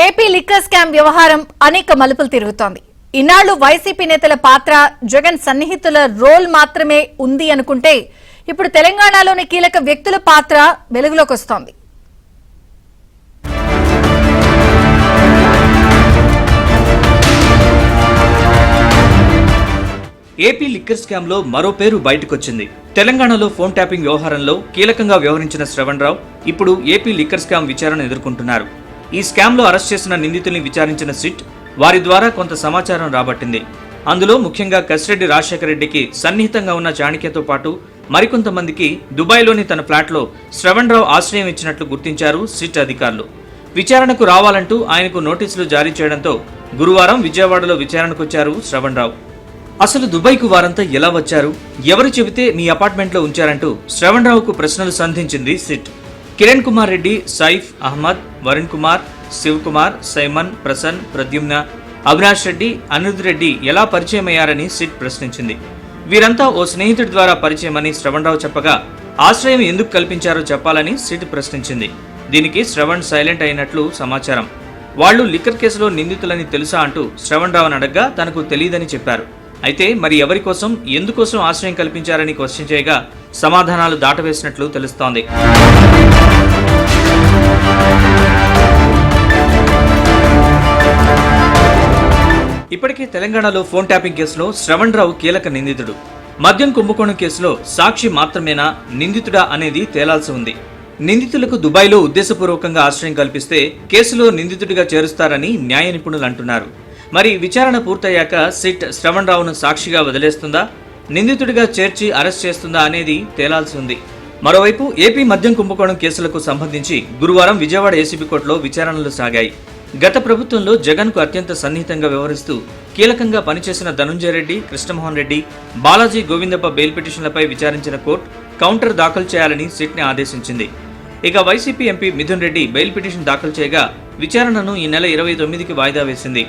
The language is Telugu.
ఏపీ లిక్కర్ స్కామ్ వ్యవహారం అనేక మలుపులు తిరుగుతోంది. ఇన్నాళ్లు వైసీపీ నేతల పాత్ర, జగన్ సన్నిహితుల రోల్ మాత్రమే ఉంది అనుకుంటే ఇప్పుడు తెలంగాణలోని కీలక వ్యక్తుల పాత్ర వెలుగులోకి వస్తోంది. ఏపీ లిక్కర్ స్కామ్ లో మరో పేరు బయటకొచ్చింది. తెలంగాణలో ఫోన్ ట్యాపింగ్ వ్యవహారంలో కీలకంగా వ్యవహరించిన శ్రవణరావు ఇప్పుడు ఏపీ లిక్కర్ స్కామ్ విచారణ ఎదుర్కొంటున్నారు. ఈ స్కామ్ లో అరెస్ట్ చేసిన నిందితుల్ని విచారించిన సిట్ వారి ద్వారా కొంత సమాచారం రాబట్టింది. అందులో ముఖ్యంగా కసిరెడ్డి రాజశేఖర రెడ్డికి సన్నిహితంగా ఉన్న చాణక్యతో పాటు మరికొంతమందికి దుబాయ్లోని తన ఫ్లాట్లో శ్రవణరావు ఆశ్రయం ఇచ్చినట్లు గుర్తించారు సిట్ అధికారులు. విచారణకు రావాలంటూ ఆయనకు నోటీసులు జారీ చేయడంతో గురువారం విజయవాడలో విచారణకొచ్చారు శ్రవణరావు. అసలు దుబాయ్కు వారంతా ఎలా వచ్చారు, ఎవరు చెబితే మీ అపార్ట్మెంట్లో ఉంచారంటూ శ్రవణరావుకు ప్రశ్నలు సంధించింది సిట్. కిరణ్ కుమార్ రెడ్డి, సైఫ్ అహ్మద్, వరుణ్ కుమార్, శివ్ కుమార్, సైమన్, ప్రసన్, ప్రద్యుమ్న, అవినాష్ రెడ్డి, అనిరుద్ రెడ్డి ఎలా పరిచయమయ్యారని సిట్ ప్రశ్నించింది. వీరంతా ఓ స్నేహితుడి ద్వారా పరిచయమని శ్రవణరావు చెప్పగా ఆశ్రయం ఎందుకు కల్పించారో చెప్పాలని సిట్ ప్రశ్నించింది. దీనికి శ్రవణ్ సైలెంట్ అయినట్లు సమాచారం. వాళ్లు లిక్కర్ కేసులో నిందితులని తెలుసా అంటూ శ్రవణరావుని అడగ్గా తనకు తెలియదని చెప్పారు. అయితే మరి ఎవరి కోసం, ఎందుకోసం ఆశ్రయం కల్పించారని క్వశ్చన్ చేయగా సమాధానాలు దాటవేసినట్లు తెలుస్తోంది. ఇప్పటికే తెలంగాణలో ఫోన్ ట్యాపింగ్ కేసులో శ్రవణరావు కీలక నిందితుడు. మద్యం కుంభకోణం కేసులో సాక్షి మాత్రమేనా, నిందితుడా అనేది తేలాల్సి ఉంది. నిందితులకు దుబాయ్లో ఉద్దేశపూర్వకంగా ఆశ్రయం కల్పిస్తే కేసులో నిందితుడిగా చేరుస్తారని న్యాయ నిపుణులు అంటున్నారు. మరి విచారణ పూర్తయ్యాక సిట్ శ్రవణరావును సాక్షిగా వదిలేస్తుందా, నిందితుడిగా చేర్చి అరెస్ట్ చేస్తుందా అనేది తేలాల్సి ఉంది. మరోవైపు ఏపీ మద్యం కుంభకోణం కేసులకు సంబంధించి గురువారం విజయవాడ ఏసీబీ కోర్టులో విచారణలు సాగాయి. గత ప్రభుత్వంలో జగన్కు అత్యంత సన్నిహితంగా వ్యవహరిస్తూ కీలకంగా పనిచేసిన ధనుంజయ రెడ్డి, కృష్ణమోహన్ రెడ్డి, బాలాజీ గోవిందప్ప బెయిల్ పిటిషన్లపై విచారించిన కోర్టు కౌంటర్ దాఖలు చేయాలని సిట్ని ఆదేశించింది. ఇక YCP MP Mithun Reddy bail petition దాఖలు చేయగా విచారణను ఈ నెల 29కి వాయిదా వేసింది.